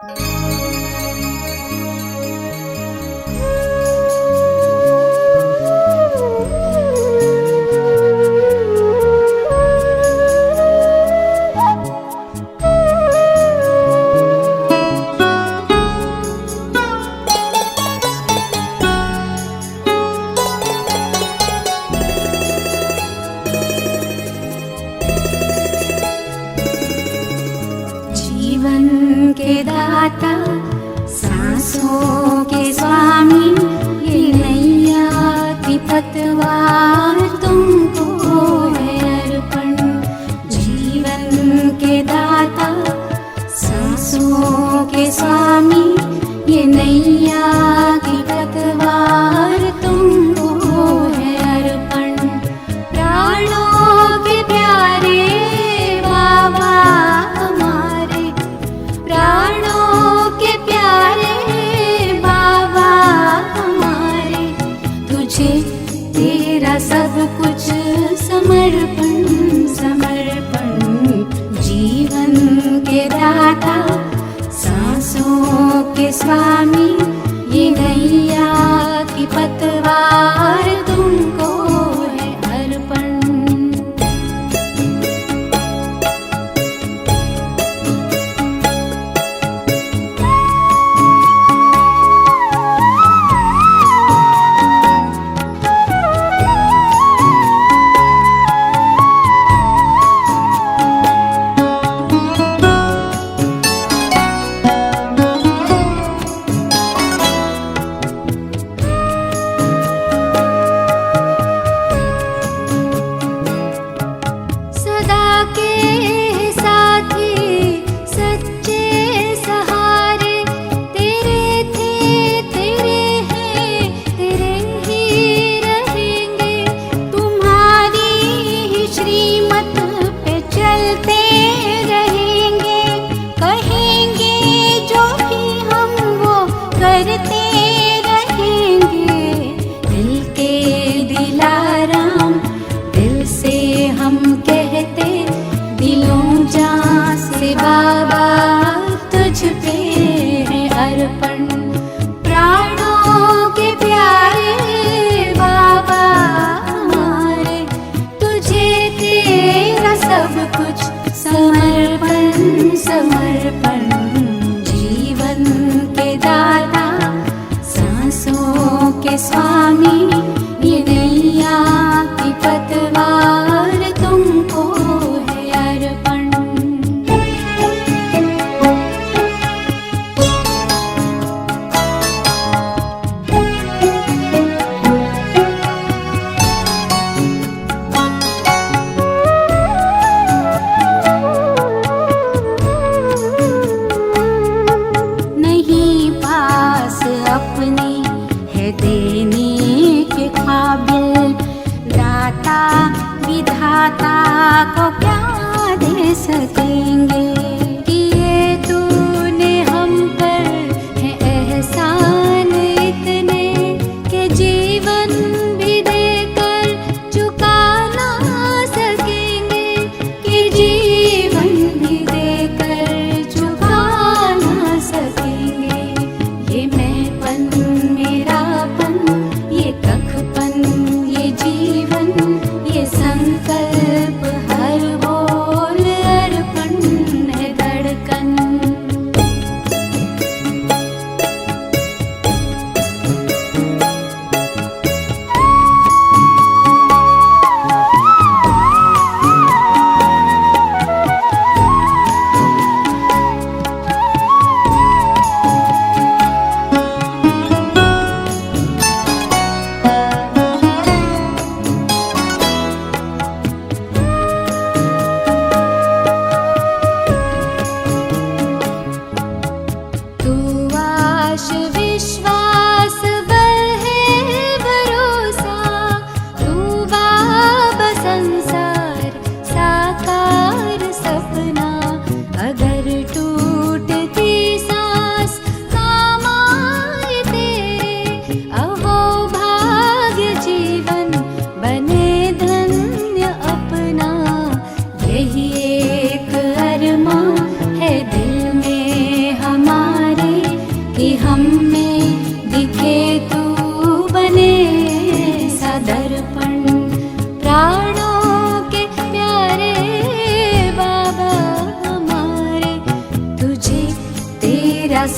जीवन के दाता, सांसों के स्वामी, ये नैया की पतवार तुमको है अर्पण। जीवन के दाता, सांसों के स्वामी, ये नैया की पतवार तुमको है अर्पण। प्राणों के प्यारे बाबा हमारे, प्राणों के प्यारे बाबा हमारे, तुझे तेरा सब कुछ समर्पण समर्पण। जीवन के दाता, सांसों के स्वामी, ये नैया की पतवार तुमको है अर्पण।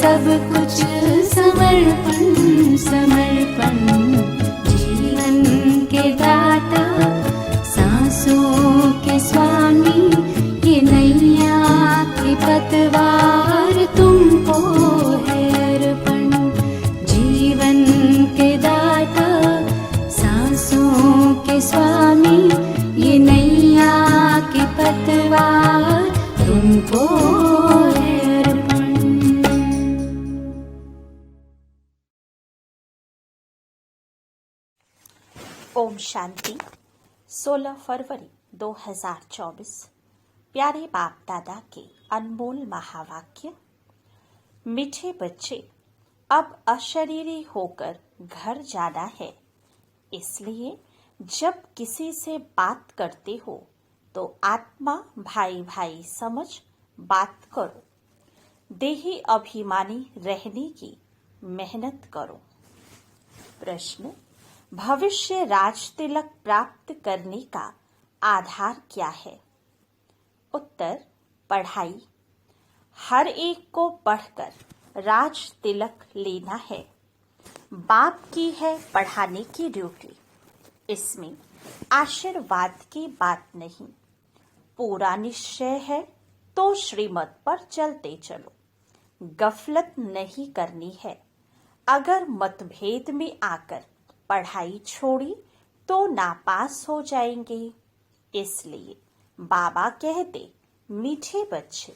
सब कुछ समर्पण समर्पण, जीवन के दाता सांसों के स्वामी, ये नैया की पतवार तुमको है अर्पण। जीवन के दाता सांसों के स्वामी, ये नैया की पतवार तुमको है अर्पण। ओम शांति। 16 फरवरी 2024। प्यारे बाप दादा के अनमोल महावाक्य। मीठे बच्चे, अब अशरीरी होकर घर जाना है, इसलिए जब किसी से बात करते हो तो आत्मा भाई भाई समझ बात करो। देही अभिमानी रहने की मेहनत करो। प्रश्न: भविष्य राज तिलक प्राप्त करने का आधार क्या है? उत्तर: पढ़ाई। हर एक को पढ़कर राज तिलक लेना है। बाप की है पढ़ाने की ड्यूटी। इसमें आशीर्वाद की बात नहीं। पूरा निश्चय है तो श्रीमत पर चलते चलो। गफलत नहीं करनी है। अगर मतभेद में आकर पढ़ाई छोड़ी तो नापास हो जाएंगे। इसलिए बाबा कहते, मीठे बच्चे,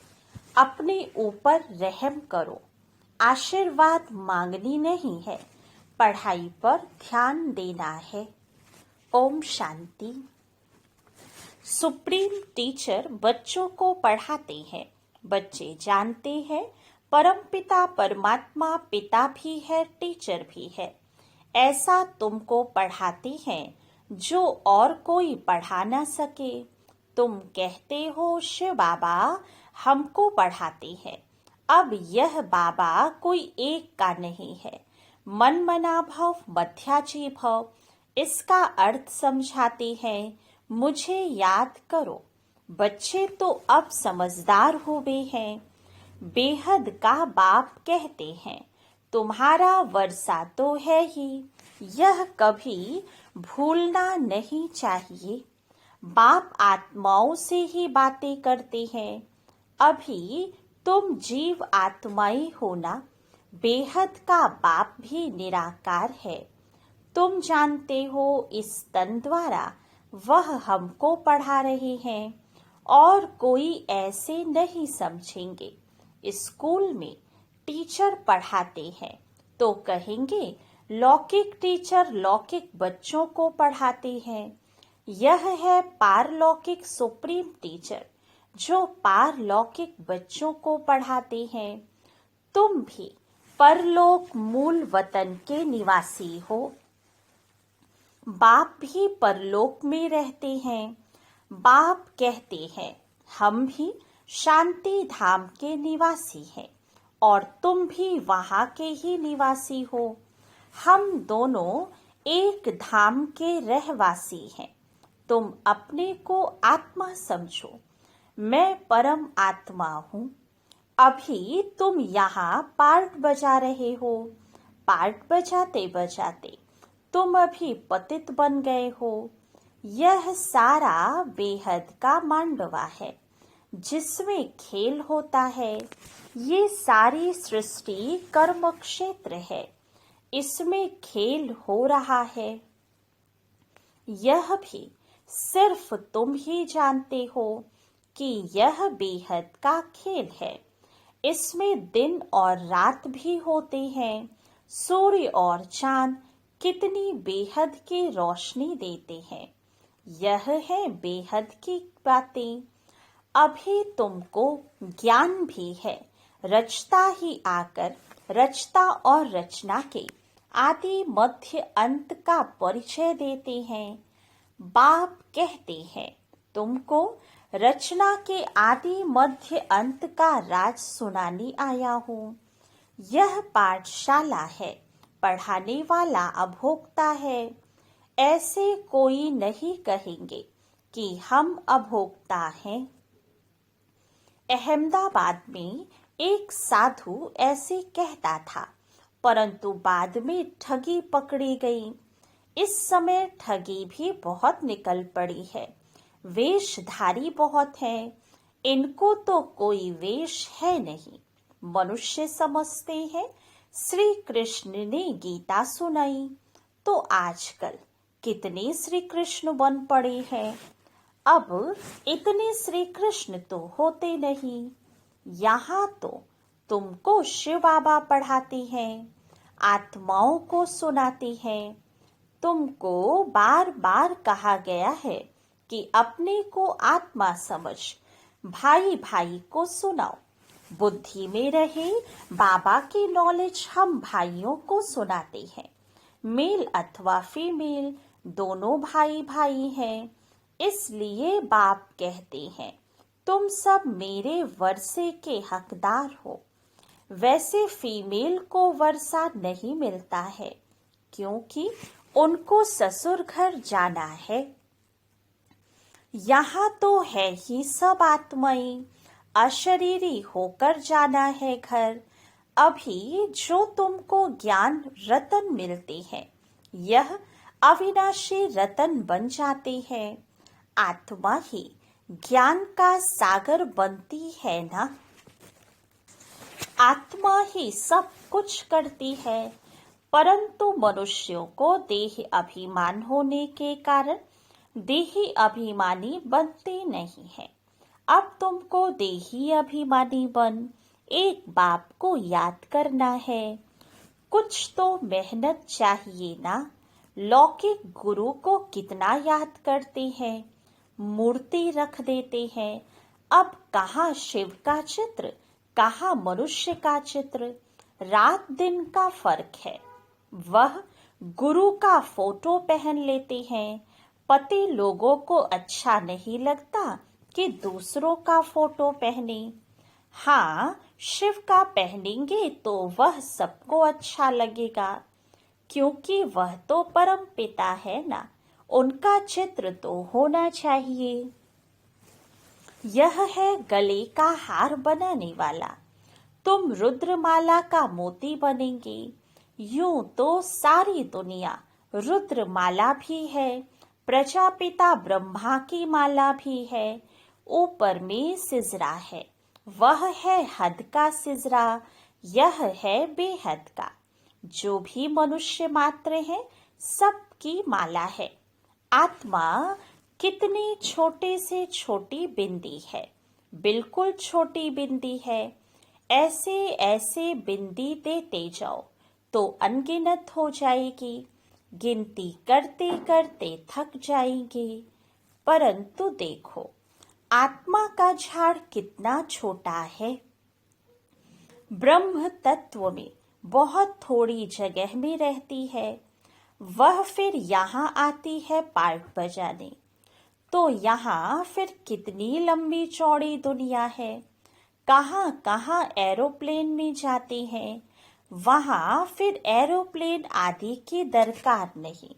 अपने ऊपर रहम करो। आशीर्वाद मांगनी नहीं है, पढ़ाई पर ध्यान देना है। ओम शांति। सुप्रीम टीचर बच्चों को पढ़ाते हैं। बच्चे जानते हैं परमपिता परमात्मा पिता भी है, टीचर भी है। ऐसा तुमको पढ़ाते हैं जो और कोई पढ़ा ना सके। तुम कहते हो शिव बाबा हमको पढ़ाते हैं। अब यह बाबा कोई एक का नहीं है। मन मना भव मध्याजी भव, इसका अर्थ समझाते हैं। मुझे याद करो। बच्चे तो अब समझदार हो गए हैं। बेहद का बाप कहते हैं, तुम्हारा वर्षा तो है ही, यह कभी भूलना नहीं चाहिए। बाप आत्माओं से ही बातें करते हैं। अभी तुम जीव आत्माएं हो ना। बेहद का बाप भी निराकार है। तुम जानते हो इस तन द्वारा वह हमको पढ़ा रहे हैं और कोई ऐसे नहीं समझेंगे। स्कूल में टीचर पढ़ाते हैं तो कहेंगे लौकिक टीचर लौकिक बच्चों को पढ़ाते हैं। यह है पारलौकिक सुप्रीम टीचर जो पारलौकिक बच्चों को पढ़ाते हैं। तुम भी परलोक मूल वतन के निवासी हो। बाप भी परलोक में रहते हैं। बाप कहते हैं हम भी शांति धाम के निवासी हैं और तुम भी वहां के ही निवासी हो। हम दोनों एक धाम के रहवासी हैं। तुम अपने को आत्मा समझो। मैं परम आत्मा हूँ। अभी तुम यहाँ पार्ट बजा रहे हो। पार्ट बजाते बजाते तुम अभी पतित बन गए हो। यह सारा बेहद का मांडवा है जिसमें खेल होता है। ये सारी सृष्टि कर्म क्षेत्र है, इसमें खेल हो रहा है। यह भी सिर्फ तुम ही जानते हो कि यह बेहद का खेल है। इसमें दिन और रात भी होते हैं। सूर्य और चांद कितनी बेहद की रोशनी देते हैं। यह है बेहद की बातें। अभी तुमको ज्ञान भी है। रचता ही आकर रचता और रचना के आदि मध्य अंत का परिचय देते हैं। बाप कहते हैं तुमको रचना के आदि मध्य अंत का राज सुनाने आया हूँ। यह पाठशाला है, पढ़ाने वाला अभोक्ता है। ऐसे कोई नहीं कहेंगे कि हम अभोक्ता हैं। अहमदाबाद में एक साधु ऐसे कहता था, परंतु बाद में ठगी पकड़ी गई। इस समय ठगी भी बहुत निकल पड़ी है। वेशधारी बहुत हैं, इनको तो कोई वेश है नहीं। मनुष्य समझते हैं श्री कृष्ण ने गीता सुनाई, तो आजकल कितने श्री कृष्ण बन पड़े हैं। अब इतने श्री कृष्ण तो होते नहीं। यहाँ तो तुमको शिव बाबा पढ़ाते हैं, आत्माओं को सुनाते हैं। तुमको बार बार कहा गया है कि अपने को आत्मा समझ भाई भाई को सुनाओ। बुद्धि में रहे बाबा की नॉलेज हम भाइयों को सुनाते हैं। मेल अथवा फीमेल दोनों भाई भाई हैं, इसलिए बाप कहते हैं तुम सब मेरे वर्षे के हकदार हो। वैसे फीमेल को वर्षा नहीं मिलता है, क्योंकि उनको ससुर घर जाना है। यहाँ तो है ही सब आत्माएं, अशरीरी होकर जाना है घर। अभी जो तुमको ज्ञान रतन मिलते हैं, यह अविनाशी रतन बन जाते हैं। आत्मा ही ज्ञान का सागर बनती है ना। आत्मा ही सब कुछ करती है, परंतु मनुष्यों को देह अभिमान होने के कारण देही अभिमानी बनते नहीं है। अब तुमको देही अभिमानी बन एक बाप को याद करना है। कुछ तो मेहनत चाहिए ना। लौकिक गुरु को कितना याद करते हैं, मूर्ति रख देते हैं। अब कहाँ शिव का चित्र, कहाँ मनुष्य का चित्र। रात दिन का फर्क है। वह गुरु का फोटो पहन लेते हैं। पति लोगों को अच्छा नहीं लगता कि दूसरों का फोटो पहने। हाँ, शिव का पहनेंगे तो वह सबको अच्छा लगेगा, क्योंकि वह तो परम पिता है ना। उनका चित्र तो होना चाहिए। यह है गले का हार बनाने वाला। तुम रुद्रमाला का मोती बनेंगे। यूं तो सारी दुनिया रुद्रमाला भी है, प्रजापिता ब्रह्मा की माला भी है। ऊपर में सिजरा है, वह है हद का सिजरा, यह है बेहद का। जो भी मनुष्य मात्र है, सबकी माला है। आत्मा कितनी छोटे से छोटी बिंदी है, बिल्कुल छोटी बिंदी है। ऐसे ऐसे बिंदी देते जाओ तो अनगिनत हो जाएगी। गिनती करते करते थक जाएंगे। परंतु देखो, आत्मा का झाड़ कितना छोटा है। ब्रह्म तत्व में बहुत थोड़ी जगह में रहती है। वह फिर यहाँ आती है पार्ट बजाने, तो यहाँ फिर कितनी लंबी चौड़ी दुनिया है। कहाँ कहाँ एरोप्लेन में जाते हैं, वहाँ फिर एरोप्लेन आदि की दरकार नहीं।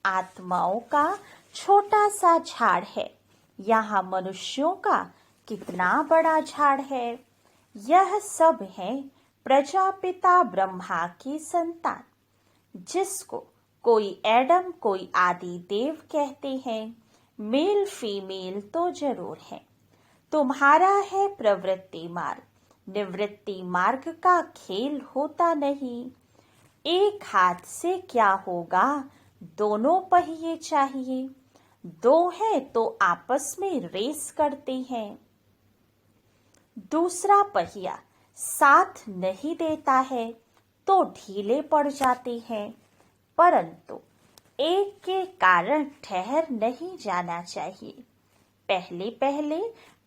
आत्माओं का छोटा सा झाड़ है, यहाँ मनुष्यों का कितना बड़ा झाड़ है। यह सब है प्रजापिता ब्रह्मा की संतान, जिसको कोई एडम कोई आदि देव कहते हैं। मेल फीमेल तो जरूर है। तुम्हारा है प्रवृत्ति मार्ग, निवृत्ति मार्ग का खेल होता नहीं। एक हाथ से क्या होगा, दोनों पहिए चाहिए। दो है तो आपस में रेस करते हैं। दूसरा पहिया साथ नहीं देता है तो ढीले पड़ जाते हैं। परंतु एक के कारण ठहर नहीं जाना चाहिए। पहले पहले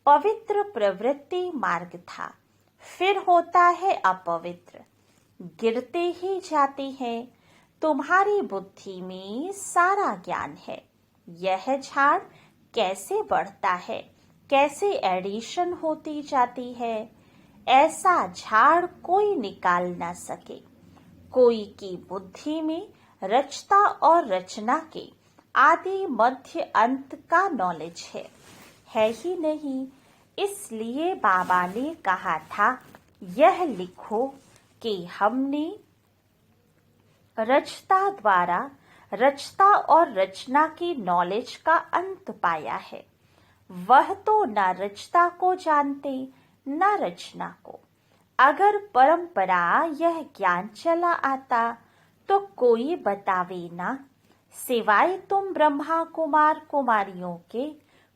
पवित्र प्रवृत्ति मार्ग था, फिर होता है अपवित्र। गिरते ही जाते हैं। तुम्हारी बुद्धि में सारा ज्ञान है। यह झाड़ कैसे बढ़ता है, कैसे एडिशन होती जाती है, ऐसा झाड़ कोई निकाल ना सके। कोई की बुद्धि में रचता और रचना के आदि मध्य अंत का नॉलेज है ही नहीं। इसलिए बाबा ने कहा था यह लिखो कि हमने रचता द्वारा रचता और रचना की नॉलेज का अंत पाया है। वह तो न रचता को जानते न रचना को। अगर परंपरा यह ज्ञान चला आता तो कोई बतावे ना, सिवाय तुम ब्रह्मा कुमार कुमारियों के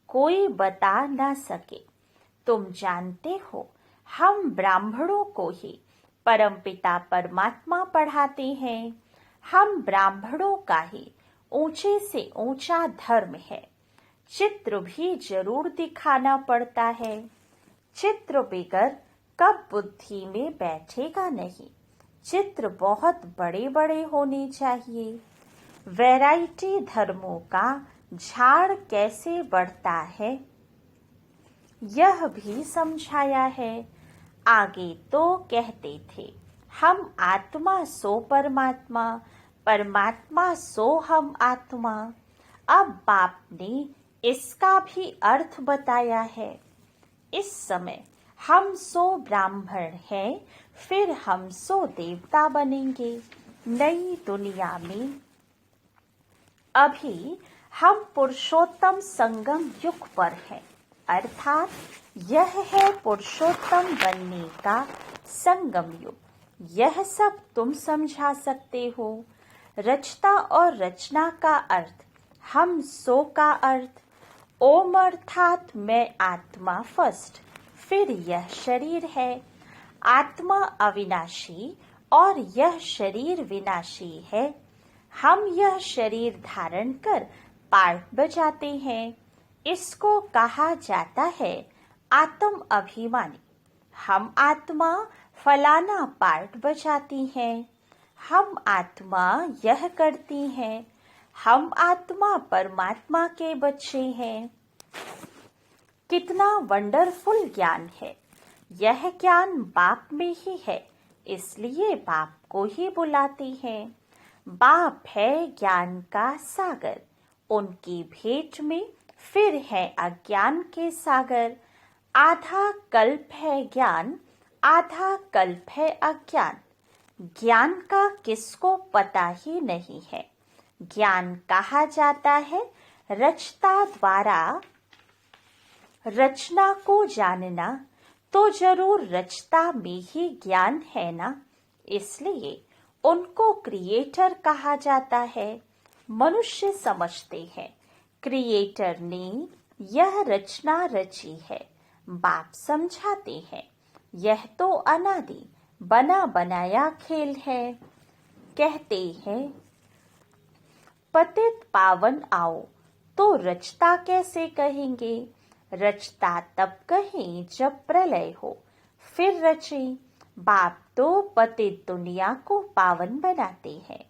कोई बता न सके। तुम जानते हो हम ब्राह्मणों को ही परमपिता परमात्मा पढ़ाते हैं। हम ब्राह्मणों का ही ऊंचे से ऊंचा धर्म है। चित्र भी जरूर दिखाना पड़ता है। चित्र बगैर कब बुद्धि में बैठेगा नहीं। चित्र बहुत बड़े बड़े होने चाहिए। वैरायटी धर्मों का झाड़ कैसे बढ़ता है यह भी समझाया है। आगे तो कहते थे हम आत्मा सो परमात्मा, परमात्मा सो हम आत्मा। अब बाप ने इसका भी अर्थ बताया है। इस समय हम सो ब्राह्मण हैं, फिर हम सो देवता बनेंगे नई दुनिया में। अभी हम पुरुषोत्तम संगम युग पर हैं, अर्थात यह है पुरुषोत्तम बनने का संगम युग। यह सब तुम समझा सकते हो। रचता और रचना का अर्थ, हम सो का अर्थ, ओम अर्थात मैं आत्मा फर्स्ट, फिर यह शरीर है। आत्मा अविनाशी और यह शरीर विनाशी है। हम यह शरीर धारण कर पार्ट बजाते हैं। इसको कहा जाता है आत्म अभिमानी। हम आत्मा फलाना पार्ट बजाती हैं। हम आत्मा यह करती हैं। हम आत्मा परमात्मा के बच्चे हैं। कितना वंडरफुल ज्ञान है। यह ज्ञान बाप में ही है, इसलिए बाप को ही बुलाते हैं। बाप है ज्ञान का सागर। उनकी भेंट में फिर है अज्ञान के सागर। आधा कल्प है ज्ञान, आधा कल्प है अज्ञान। ज्ञान का किसको पता ही नहीं है। ज्ञान कहा जाता है रचता द्वारा रचना को जानना, तो जरूर रचता में ही ज्ञान है ना, इसलिए उनको क्रिएटर कहा जाता है। मनुष्य समझते हैं क्रिएटर ने यह रचना रची है। बाप समझाते हैं यह तो अनादि बना बनाया खेल है। कहते हैं पतित पावन आओ, तो रचता कैसे कहेंगे। रचता तब कहें जब प्रलय हो, फिर रचे। बाप तो पतित दुनिया को पावन बनाते हैं।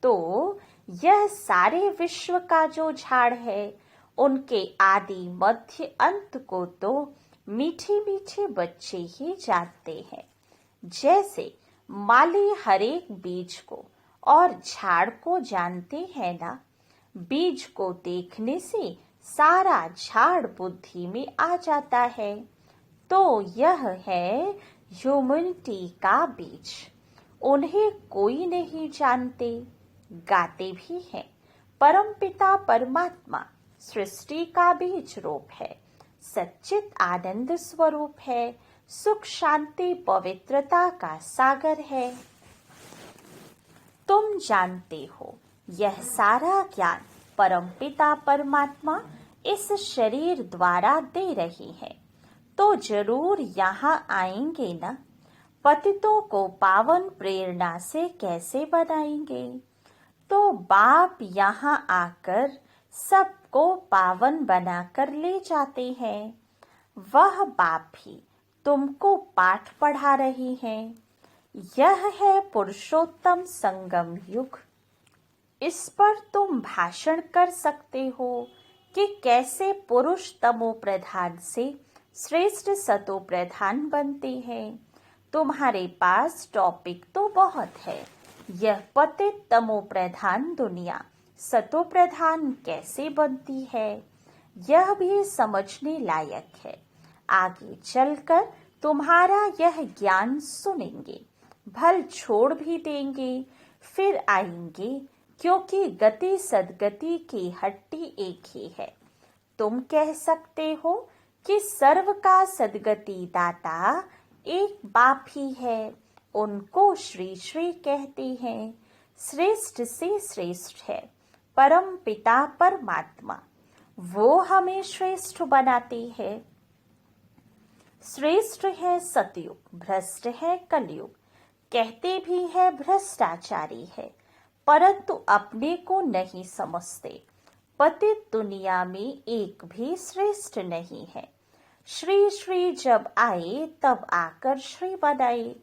तो यह सारे विश्व का जो झाड़ है, उनके आदि मध्य अंत को तो मीठे मीठे बच्चे ही जानते हैं। जैसे माली हरेक बीज को और झाड़ को जानते हैं ना। बीज को देखने से सारा झाड़ बुद्धि में आ जाता है। तो यह है ह्यूमैनिटी का बीज। उन्हें कोई नहीं जानते। गाते भी हैं परमपिता परमात्मा सृष्टि का बीज रूप है, सच्चित आनंद स्वरूप है, सुख शांति पवित्रता का सागर है। तुम जानते हो यह सारा ज्ञान परमपिता परमात्मा इस शरीर द्वारा दे रही है, तो जरूर यहाँ आएंगे ना। पतितों को पावन प्रेरणा से कैसे बनाएंगे। तो बाप यहाँ आकर सबको पावन बनाकर ले जाते हैं। वह बाप भी तुमको पाठ पढ़ा रही हैं। यह है पुरुषोत्तम संगम युग। इस पर तुम भाषण कर सकते हो कि कैसे पुरुष तमो प्रधान से श्रेष्ठ सतो प्रधान बनते हैं। तुम्हारे पास टॉपिक तो बहुत है। यह पतित तमो प्रधान दुनिया सतो प्रधान कैसे बनती है, यह भी समझने लायक है। आगे चलकर तुम्हारा यह ज्ञान सुनेंगे, भल छोड़ भी देंगे, फिर आएंगे, क्योंकि गति सदगति की हट्टी एक ही है। तुम कह सकते हो कि सर्व का सदगति दाता एक बाप ही है, उनको श्री श्री कहते हैं। श्रेष्ठ से श्रेष्ठ है परम पिता परमात्मा, वो हमें श्रेष्ठ बनाते हैं। श्रेष्ठ है सतयुग, भ्रष्ट है कलयुग, कहते भी है भ्रष्टाचारी है, परंतु अपने को नहीं समझते। पतित दुनिया में एक भी श्रेष्ठ नहीं है। श्री श्री जब आए तब आकर श्री बनाए।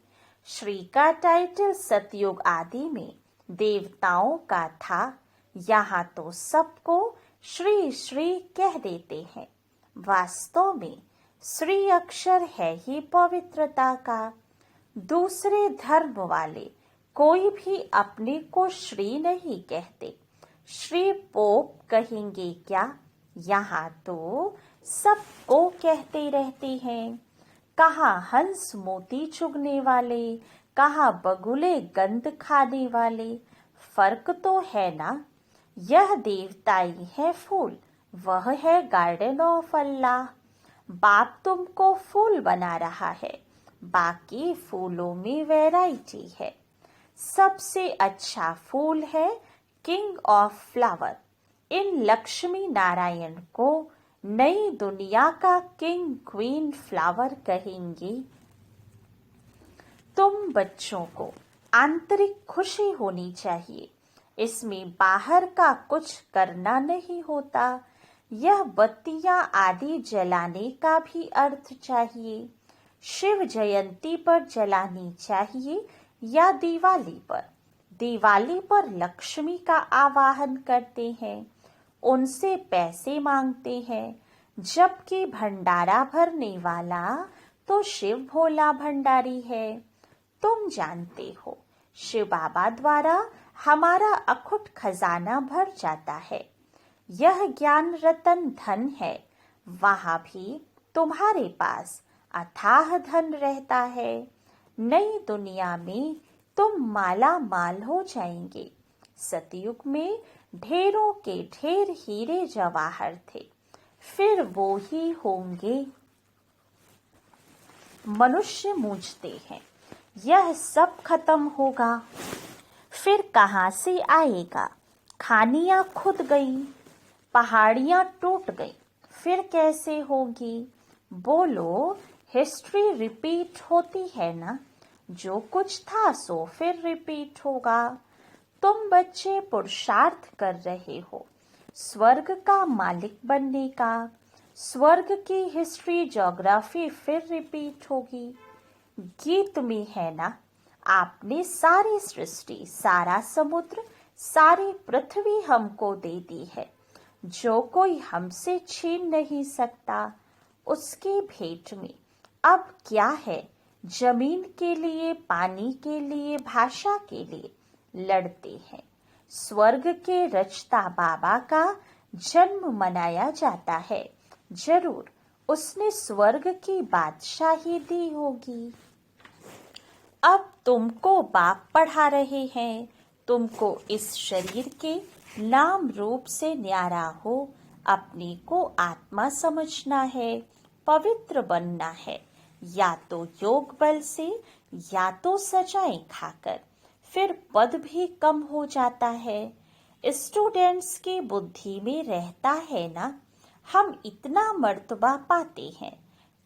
श्री का टाइटल सतयुग आदि में देवताओं का था, यहाँ तो सबको श्री श्री कह देते हैं। वास्तव में श्री अक्षर है ही पवित्रता का। दूसरे धर्म वाले कोई भी अपने को श्री नहीं कहते। श्री पोप कहेंगे क्या? यहाँ तो सबको कहते रहते हैं। कहाँ हंस मोती चुगने वाले, कहाँ बगुले गंध खाने वाले, फर्क तो है ना। यह देवताई है फूल, वह है गार्डन ऑफ अल्लाह। बाप तुमको फूल बना रहा है, बाकी फूलों में वैरायटी है। सबसे अच्छा फूल है किंग ऑफ फ्लावर। इन लक्ष्मी नारायण को नई दुनिया का किंग क्वीन फ्लावर कहेंगे। तुम बच्चों को आंतरिक खुशी होनी चाहिए, इसमें बाहर का कुछ करना नहीं होता। यह बत्तियां आदि जलाने का भी अर्थ चाहिए। शिव जयंती पर जलानी चाहिए या दिवाली पर। दिवाली पर लक्ष्मी का आवाहन करते हैं, उनसे पैसे मांगते हैं, जबकि भंडारा भरने वाला तो शिव भोला भंडारी है। तुम जानते हो शिव बाबा द्वारा हमारा अखुट खजाना भर जाता है। यह ज्ञान रतन धन है, वहाँ भी तुम्हारे पास अथाह धन रहता है। नई दुनिया में तुम माला माल हो जाएंगे। सतयुग में ढेरों के ढेर हीरे जवाहर थे, फिर वो ही होंगे। मनुष्य मूझते हैं यह सब खत्म होगा, फिर कहाँ से आएगा। खानियां खुद गई, पहाड़ियां टूट गई, फिर कैसे होगी। बोलो, हिस्ट्री रिपीट होती है ना। जो कुछ था सो फिर रिपीट होगा। तुम बच्चे पुरुषार्थ कर रहे हो स्वर्ग का मालिक बनने का। स्वर्ग की हिस्ट्री ज्योग्राफी फिर रिपीट होगी। गीत में है ना, आपने सारी सृष्टि, सारा समुद्र, सारी पृथ्वी हमको दे दी है। जो कोई हमसे छीन नहीं सकता, उसकी भेंट में अब क्या है। जमीन के लिए, पानी के लिए, भाषा के लिए लड़ते हैं। स्वर्ग के रचता बाबा का जन्म मनाया जाता है। जरूर उसने स्वर्ग की बादशाही दी होगी। अब तुमको बाप पढ़ा रहे हैं। तुमको इस शरीर के नाम रूप से न्यारा हो, अपने को आत्मा समझना है, पवित्र बनना है, या तो योग बल से या तो सजाएं खाकर। फिर पद भी कम हो जाता है। स्टूडेंट्स की बुद्धि में रहता है ना, हम इतना मर्तबा पाते हैं,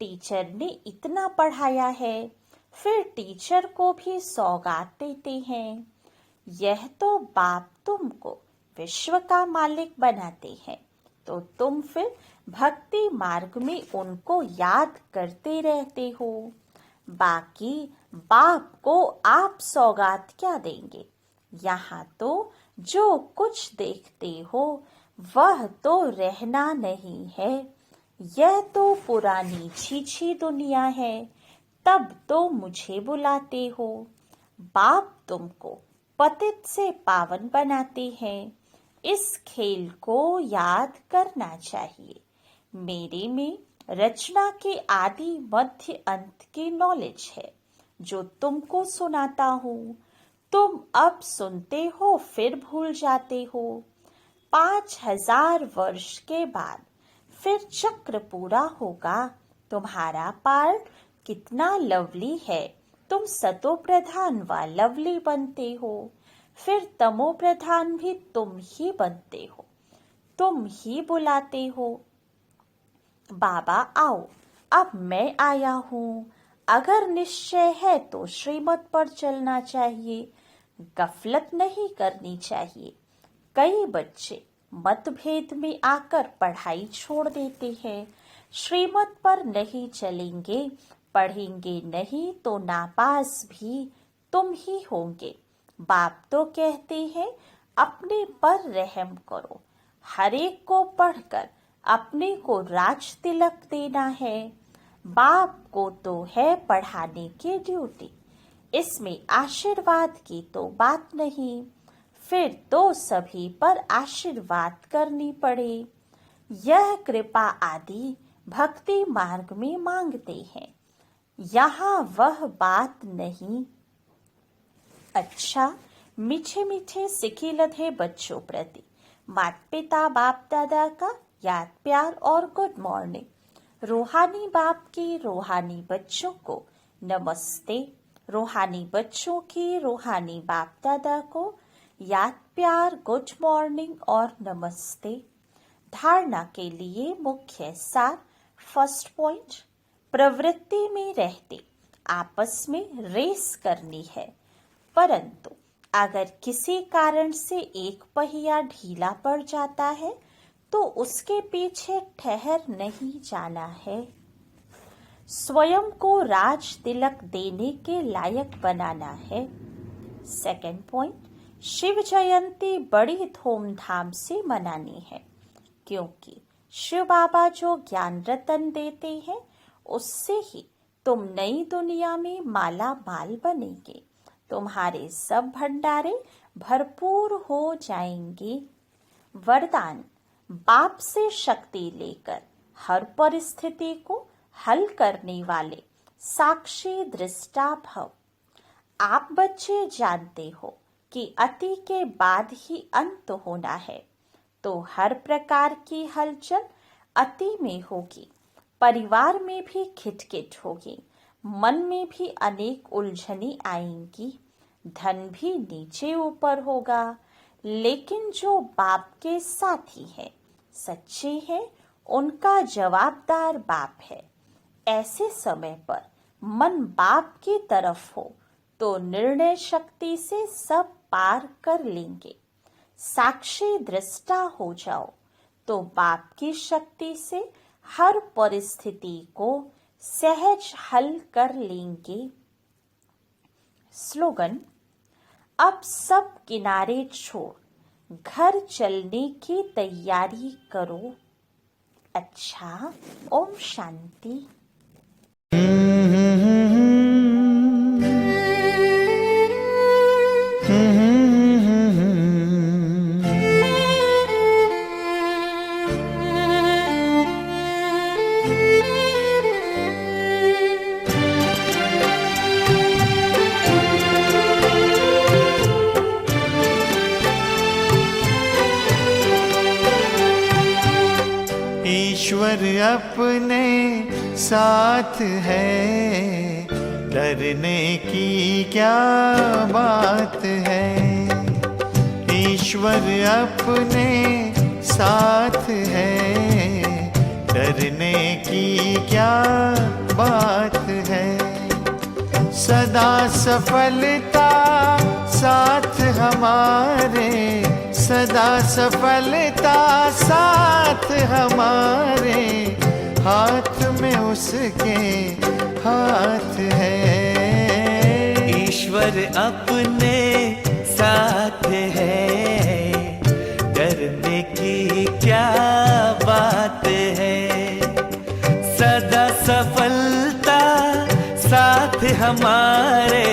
टीचर ने इतना पढ़ाया है, फिर टीचर को भी सौगात देते हैं। यह तो बाप तुमको विश्व का मालिक बनाते हैं, तो तुम फिर भक्ति मार्ग में उनको याद करते रहते हो। बाकी बाप को आप सौगात क्या देंगे। यहाँ तो जो कुछ देखते हो वह तो रहना नहीं है। यह तो पुरानी छीछी दुनिया है। तब तो मुझे बुलाते हो। बाप तुमको पतित से पावन बनाते हैं। इस खेल को याद करना चाहिए। मेरे में रचना के आदि मध्य अंत की नॉलेज है जो तुमको सुनाता हूँ। तुम अब सुनते हो फिर भूल जाते हो। 5000 वर्ष के बाद फिर चक्र पूरा होगा। तुम्हारा पार्ट कितना लवली है। तुम सतो प्रधान व लवली बनते हो, फिर तमो प्रधान भी तुम ही बनते हो। तुम ही बुलाते हो, बाबा आओ, अब मैं आया हूँ। अगर निश्चय है तो श्रीमत पर चलना चाहिए, गफलत नहीं करनी चाहिए। कई बच्चे मतभेद में आकर पढ़ाई छोड़ देते हैं। श्रीमत पर नहीं चलेंगे, पढ़ेंगे नहीं तो नापास भी तुम ही होंगे। बाप तो कहते हैं अपने पर रहम करो। हर एक को पढ़कर अपने को राज तिलक देना है। बाप को तो है पढ़ाने की ड्यूटी, इसमें आशीर्वाद की तो बात नहीं। फिर तो सभी पर आशीर्वाद करनी पड़े। यह कृपा आदि भक्ति मार्ग में मांगते हैं, यहाँ वह बात नहीं। अच्छा, मीठे मीठे सिखी लधे बच्चों प्रति माता पिता बाप दादा का याद प्यार और गुड मॉर्निंग। रूहानी बाप की रूहानी बच्चों को नमस्ते। रूहानी बच्चों की रूहानी बाप दादा को याद प्यार गुड मॉर्निंग और नमस्ते। धारणा के लिए मुख्य सार। फर्स्ट पॉइंट, प्रवृत्ति में रहते आपस में रेस करनी है, परंतु अगर किसी कारण से एक पहिया ढीला पड़ जाता है तो उसके पीछे ठहर नहीं जाना है। स्वयं को राज तिलक देने के लायक बनाना है। सेकंड पॉइंट, शिव जयंती बड़ी धूमधाम से मनानी है, क्योंकि शिव बाबा जो ज्ञान रतन देते हैं उससे ही तुम नई दुनिया में माला माल बनेंगे। तुम्हारे सब भंडारे भरपूर हो जाएंगे। वरदान, बाप से शक्ति लेकर हर परिस्थिति को हल करने वाले साक्षी दृष्टा भव। आप बच्चे जानते हो कि अति के बाद ही अंत होना है, तो हर प्रकार की हलचल अति में होगी। परिवार में भी खिटखिट होगी, मन में भी अनेक उलझने आएंगी, धन भी नीचे ऊपर होगा। लेकिन जो बाप के साथी है, सच्चे हैं, उनका जवाबदार बाप है। ऐसे समय पर मन बाप की तरफ हो तो निर्णय शक्ति से सब पार कर लेंगे। साक्षी दृष्टा हो जाओ तो बाप की शक्ति से हर परिस्थिति को सहज हल कर लेंगे। स्लोगन, अब सब किनारे छोड़ घर चलने की तैयारी करो। अच्छा, ओम शांति। ईश्वर अपने साथ है, डरने की क्या बात है। ईश्वर अपने साथ है, डरने की क्या बात है। सदा सफलता साथ हमारे, सदा सफलता साथ हमारे। हाथ में उसके हाथ है। ईश्वर अपने साथ है, डरने की क्या बात है। सदा सफलता साथ हमारे,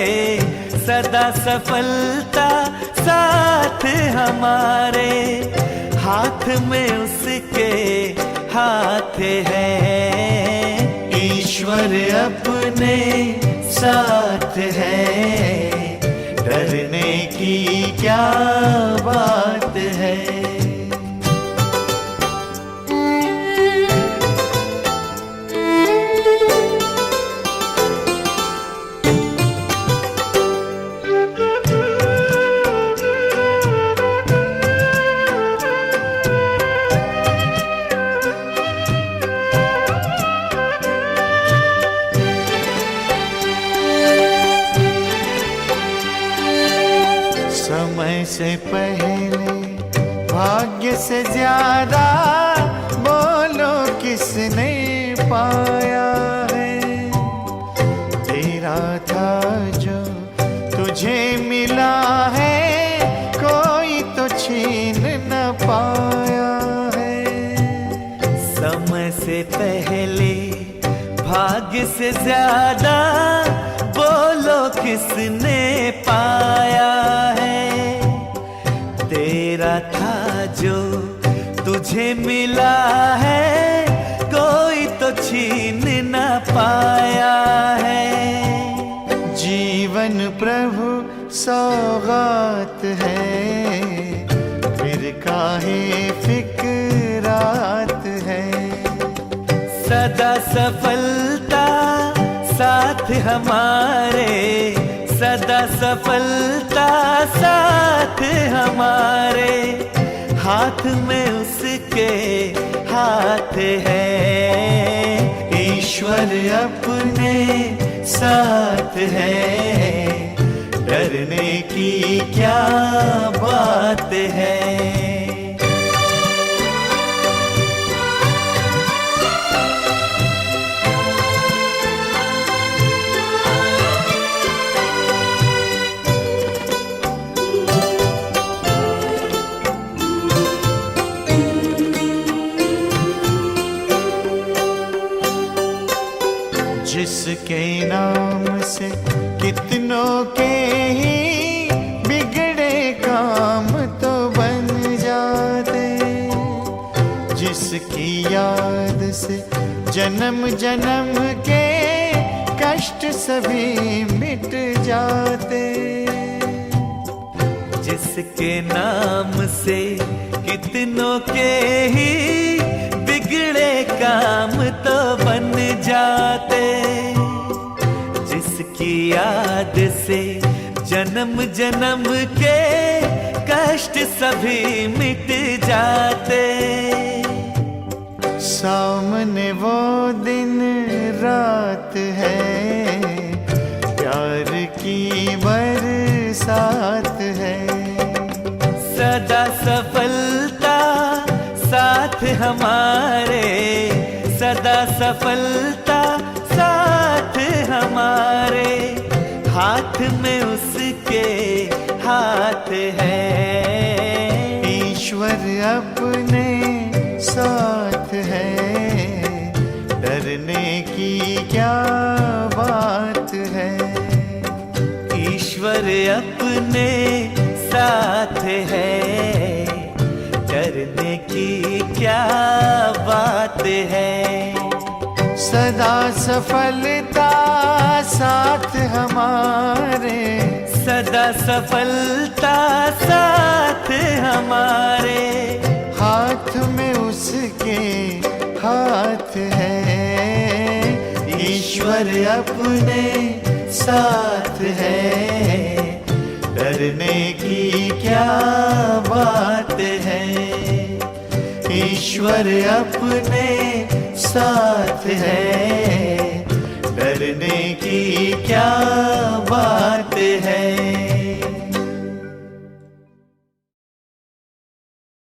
सदा सफलता साथ हमारे। हाथ में उसके हाथ है। ईश्वर अपने साथ है, डरने की क्या बात है। समय से पहले भाग्य से ज्यादा बोलो किसने पाया है। तेरा था जो तुझे मिला है, कोई तो छीन न पाया है। समय से पहले भाग्य से ज्यादा बोलो किसने पाया है। तेरा था जो तुझे मिला है, कोई तो छीन न पाया है। जीवन प्रभु सौगात है, फिर काहे फिक्रात है। सदा सफलता साथ हमारे, सदा सफलता साथ हमारे। हाथ में उसके हाथ है। ईश्वर अपने साथ है, डरने की क्या बात है। जिसके नाम से कितनों के ही बिगड़े काम तो बन जाते। जिसकी याद से जन्म जन्म के कष्ट सभी मिट जाते। जिसके नाम से कितनों के ही बिगड़े काम तो बन जाते। जिसकी याद से जन्म जन्म के कष्ट सभी मिट जाते। सामने वो दिन रात है, प्यार की बरसात है। सदा सफलता साथ हमारे, सदा सफलता साथ हमारे। हाथ में उसके हाथ है। ईश्वर अपने साथ है, डरने की क्या बात है। ईश्वर अपने साथ है, डरने की क्या बात है। सदा सफलता साथ हमारे, सदा सफलता साथ हमारे। हाथ में उसके हाथ है। ईश्वर अपने साथ है, डरने की क्या बात है। ईश्वर अपने साथ है,